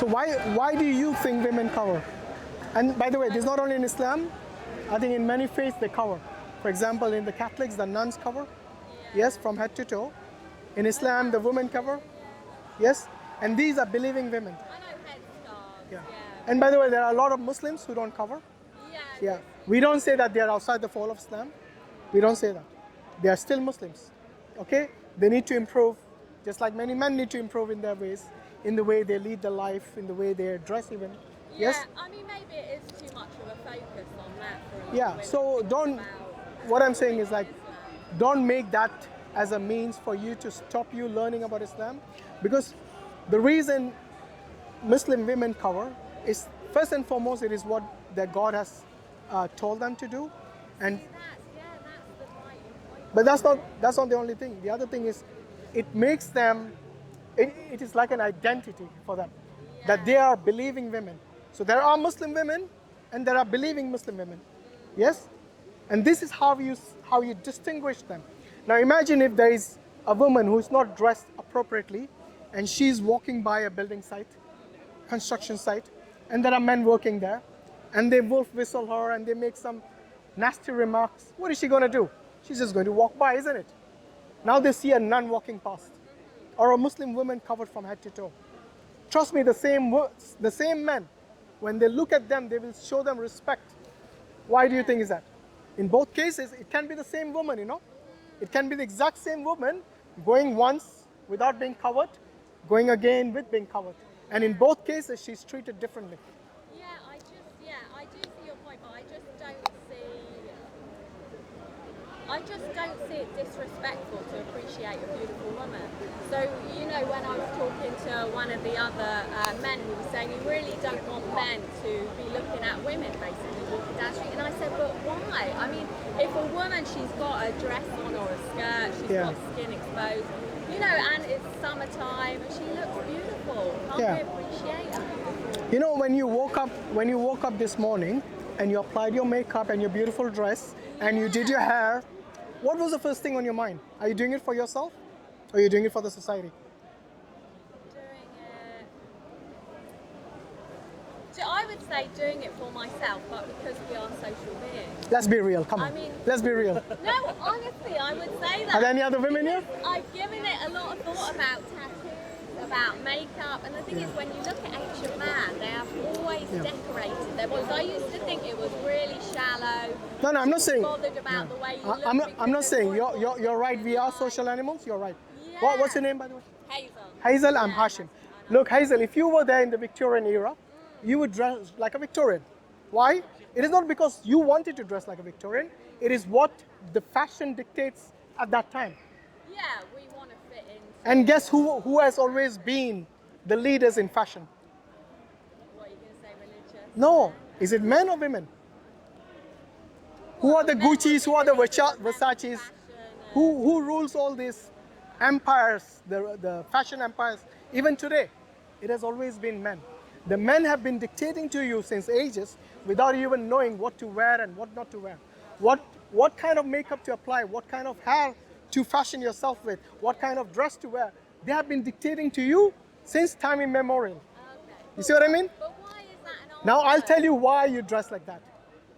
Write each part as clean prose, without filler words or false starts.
So why do you think women cover? And by the way, this is not only in Islam. I think in many faiths they cover. For example, in the Catholics, the nuns cover. Yes, from head to toe. In Islam, the women cover. Yes, and these are believing women. I know headscarves. Yeah. And by the way, there are a lot of Muslims who don't cover. Yeah. We don't say that they are outside the fold of Islam. We don't say that. They are still Muslims. Okay? They need to improve, just like many men need to improve in their ways, in the way they lead their life, in the way they dress even. Yeah, Yes? I mean, maybe it is too much of a focus on that for a lot of Yeah, women so to think don't, about what I'm saying is like, Islam. don't make that as a means for you to stop you learning about Islam, because the reason Muslim women cover is, first and foremost, it is what their God has told them to do, and See, that's the vital point. but that's not the only thing. The other thing is, it makes them, it is like an identity for them, that they are believing women. So there are Muslim women, and there are believing Muslim women. Yes, and this is how you distinguish them. Now imagine if there is a woman who is not dressed appropriately, and she's walking by a building site, construction site, and there are men working there, and they wolf whistle her and they make some nasty remarks. What is she going to do? She's just going to walk by, isn't it? Now they see a nun walking past, or a Muslim woman covered from head to toe. Trust me, the same men, when they look at them, they will show them respect. Why do you think is that? In both cases, it can be the same woman, you know. It can be the exact same woman going once without being covered, going again with being covered. And in both cases, she's treated differently. I do see your point, but I just don't see it disrespectful to appreciate a beautiful woman. So, you know, when I was talking to one of the other men, he was saying you really don't want men to be looking at women basically walking down the street. And I said, but why? I mean, if a woman, she's got a dress on or a skirt, she's got skin exposed, you know, and it's summertime and she looks beautiful. Can't we appreciate her? You know, when you woke up this morning and you applied your makeup and your beautiful dress and you did your hair, what was the first thing on your mind? Are you doing it for yourself, or are you doing it for the society? I would say doing it for myself, but because we are social beings. Let's be real, come on. I mean, let's be real. No, honestly, I would say that. Are there any other women here? I've given it a lot of thought about tattoos, about makeup, and the thing is, when you look at ancient man, they have always decorated their bodies. I used to think it was really shallow. No, I'm not saying. Bothered about the way you look. I'm not saying. You're right. We are social animals. You're right. Yeah. What's your name, by the way? Hazel. Hazel, I'm Hashim. Look, Hazel, if you were there in the Victorian era, you would dress like a Victorian. Why? It is not because you wanted to dress like a Victorian. It is what the fashion dictates at that time. Yeah, we want to fit in. And guess who has always been the leaders in fashion? What are you going to say, religious? No. Is it men or women? Who are the Gucci's? Who are the Versace's? Who rules all these empires, the fashion empires? Even today, it has always been men. The men have been dictating to you since ages without even knowing what to wear and what not to wear. What kind of makeup to apply, what kind of hair to fashion yourself with, what kind of dress to wear. They have been dictating to you since time immemorial. Okay. You see what I mean? But why is that an Now I'll tell you why you dress like that.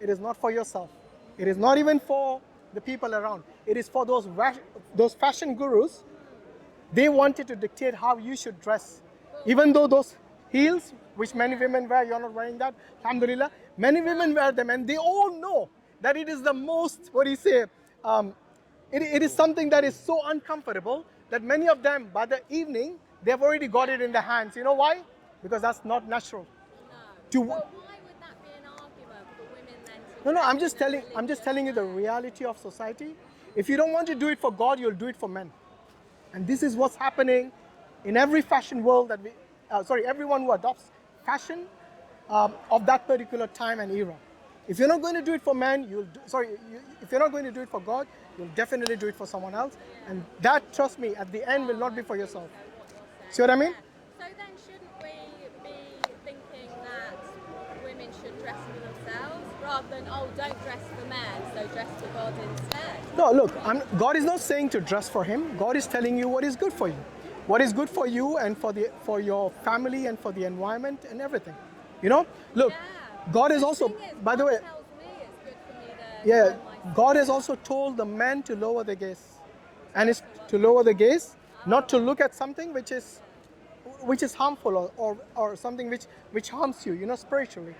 It is not for yourself. It is not even for the people around. It is for those fashion gurus. They wanted to dictate how you should dress. Even though those heels, which many women wear, you're not wearing that, alhamdulillah, many women wear them, and they all know that it is the most, it is something that is so uncomfortable that many of them, by the evening, they've already got it in their hands. You know why? Because that's not natural. No. But why would that be an argument for women then to No, I'm just telling you the reality of society. If you don't want to do it for God, you'll do it for men. And this is what's happening in every fashion world that everyone who adopts fashion of that particular time and era. If you're not going to do it for men, if you're not going to do it for God, you'll definitely do it for someone else. And that, trust me, at the end will not be for yourself. See what I mean? So then shouldn't we be thinking that women should dress for themselves rather than, don't dress for men, so dress for God instead? No, look, God is not saying to dress for Him. God is telling you what is good for you. what is good for you and for your family and for the environment and everything. You know, look, Yeah. God is The also, thing is, by the God way, tells me it's good for me to yeah, know my God has also told the men to lower the gaze, and it's to lower the gaze, not to look at something which is harmful or something which harms you, you know, spiritually.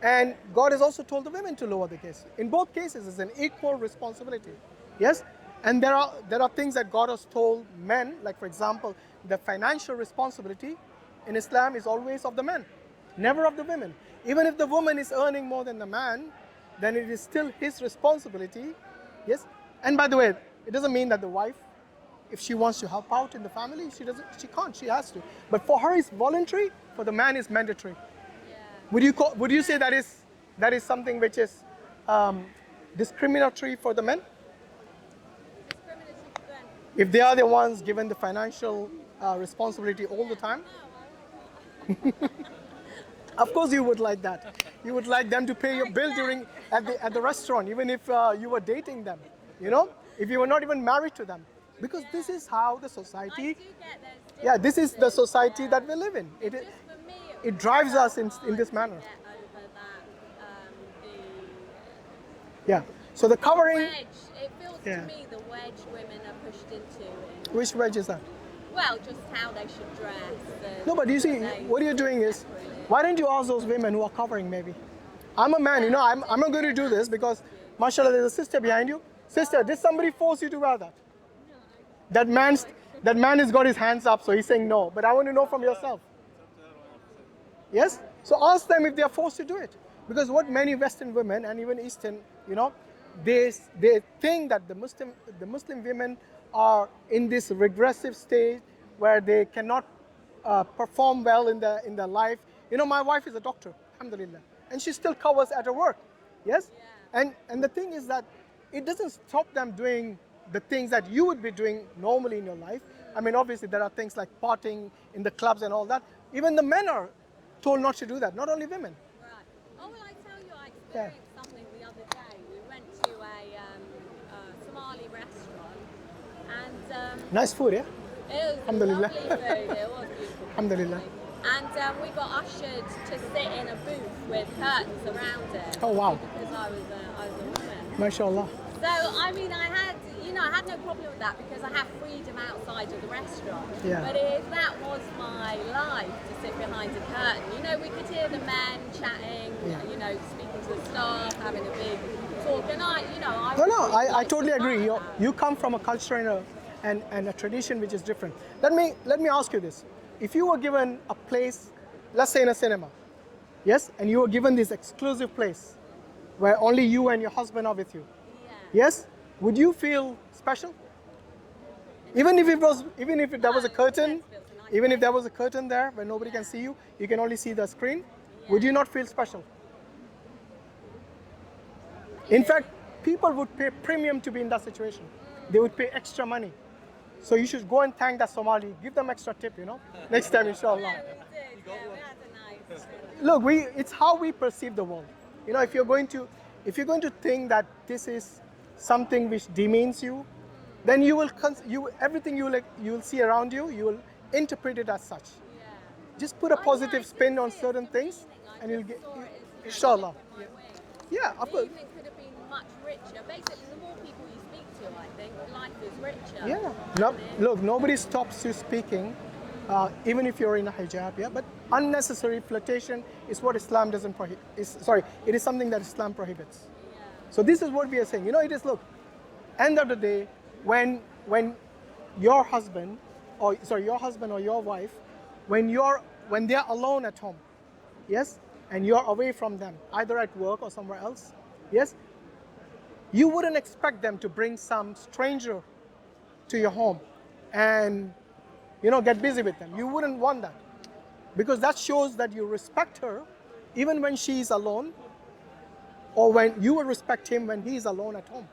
And God has also told the women to lower the gaze. In both cases, it's an equal responsibility. Yes? And there are things that God has told men, like for example, the financial responsibility in Islam is always of the men, never of the women. Even if the woman is earning more than the man, then it is still his responsibility. Yes? And by the way, it doesn't mean that the wife, if she wants to help out in the family, she can't, she has to. But for her it's voluntary, for the man it's mandatory. Yeah. Would you say that is something which is discriminatory for the men? Discriminatory for them. If they are the ones given the financial responsibility all the time? No, I want that. Of course you would like that. You would like them to pay your bill during at the restaurant, even if you were dating them. You know, if you were not even married to them, because this is how the I society. do get there's Yeah, this is the differences, society yeah. that we live in. Just for me, It was drives so us in this hard manner. to get over that, Yeah. So the the covering. wedge. It feels Yeah. to me the wedge women are pushed into. Which wedge is that? Well, just how they should dress. And No, but you see, they what you're sit doing is, separately. why don't you ask those women who are covering maybe? I'm a man, you know, I'm not going to do this because, mashallah, there's a sister behind you. Sister, did somebody force you to wear that? That man has got his hands up, so he's saying no. But I want to know from yourself. Yes? So ask them if they are forced to do it. Because what many Western women and even Eastern, you know, they think that the Muslim women are in this regressive stage where they cannot perform well in their life. You know, my wife is a doctor, alhamdulillah, and she still covers at her work. Yes? And the thing is that it doesn't stop them doing the things that you would be doing normally in your life. I mean, obviously there are things like partying in the clubs and all that. Even the men are told not to do that, not only women. Right. Oh, well, I tell you, I Yeah. experienced something the other day. We went to a Somali restaurant, and Nice food, yeah? it was Alhamdulillah. lovely food. It was beautiful. Alhamdulillah. actually. And we got ushered to sit in a booth with curtains around it. Oh, wow. Because I was a woman. MashaAllah. So I mean, I had no problem with that because I have freedom outside of the restaurant. Yeah. But if that was my life to sit behind a curtain, you know, we could hear the men chatting, Yeah. you know, speaking to the staff, having a big talk, and I No, would I like to totally be part agree. of that. You come from a culture and a tradition which is different. Let me ask you this. If you were given a place, let's say in a cinema, yes, and you were given this exclusive place where only you and your husband are with you, Yeah. yes, would you feel special? Even if there was a curtain, even if there was a curtain there where nobody can see you, you can only see the screen, would you not feel special? In fact, people would pay premium to be in that situation. They would pay extra money. So you should go and thank that Somali. Give them extra tip, you know, next time, inshallah. Yeah, we did. Yeah, we had a nice. Look, it's how we perceive the world. You know, if you're going to think that this is something which demeans you, then you will everything you'll see around you, you will interpret it as such. Yeah. Just put a I positive didn't spin on see it certain as things, demeaning. I and you'll just get, saw it as inshallah. my wing. Yeah, of The course. evening could have been much richer. Basically, the more people you speak to, I think, life is richer. Yeah. No, look, nobody stops you speaking, even if you're in a hijab. Yeah, but unnecessary flirtation is what Islam doesn't prohibit. It is something that Islam prohibits. Yeah. So this is what we are saying. You know, it is, look, end of the day, when your husband or your wife, when they're alone at home, yes, and you're away from them, either at work or somewhere else, yes, you wouldn't expect them to bring some stranger to your home and, you know, get busy with them. You wouldn't want that, because that shows that you respect her even when she's alone, or when you will respect him when he's alone at home.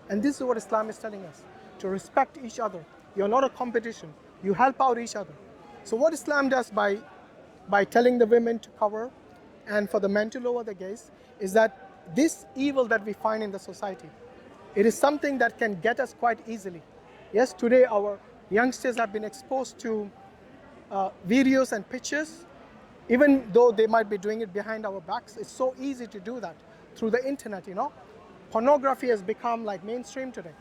And this is what Islam is telling us, to respect each other. You're not a competition. You help out each other. So what Islam does by telling the women to cover and for the men to lower the gaze is that this evil that we find in the society, it is something that can get us quite easily. Yes, today our youngsters have been exposed to videos and pictures, even though they might be doing it behind our backs. It's so easy to do that through the internet, you know. Pornography has become like mainstream today.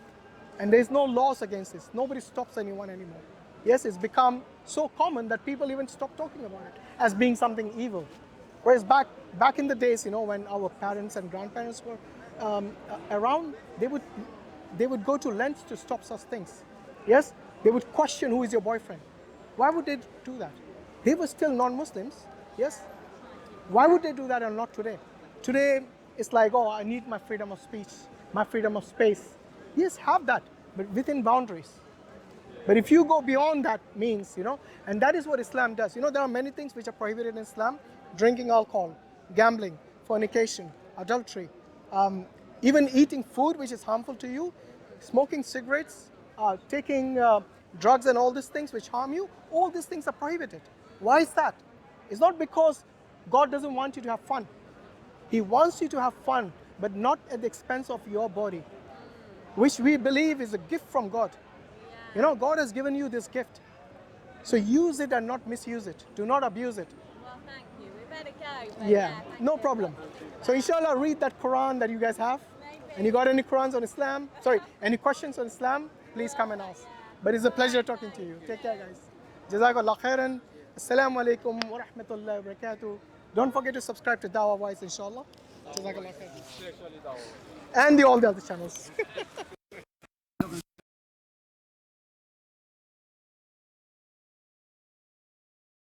And there's no laws against this. Nobody stops anyone anymore. Yes, it's become so common that people even stop talking about it as being something evil. Whereas back in the days, you know, when our parents and grandparents were around, they would go to lengths to stop such things. Yes, they would question who is your boyfriend. Why would they do that? They were still non-Muslims. Yes. Why would they do that and not today? Today it's like, oh, I need my freedom of speech, my freedom of space. Yes, have that, but within boundaries. But if you go beyond that means, you know, and that is what Islam does. You know, there are many things which are prohibited in Islam: drinking alcohol, gambling, fornication, adultery, even eating food which is harmful to you, smoking cigarettes, taking drugs and all these things which harm you. All these things are prohibited. Why is that? It's not because God doesn't want you to have fun. He wants you to have fun, but not at the expense of your body, which we believe is a gift from God. You know, God has given you this gift. So use it and not misuse it. Do not abuse it. Well, thank you. We better go. But Yeah, thank no you. problem. So inshallah, read that Quran that you guys have. Maybe. And you got any Qurans on Islam? Sorry, any questions on Islam? Please come and ask. But it's a pleasure talking to you. Take care, guys. Jazakallah khairan. Assalamu alaikum wa rahmatullahi wa barakatuh. Don't forget to subscribe to DawahWise, inshallah. Jazakallah khairan. And all the other channels.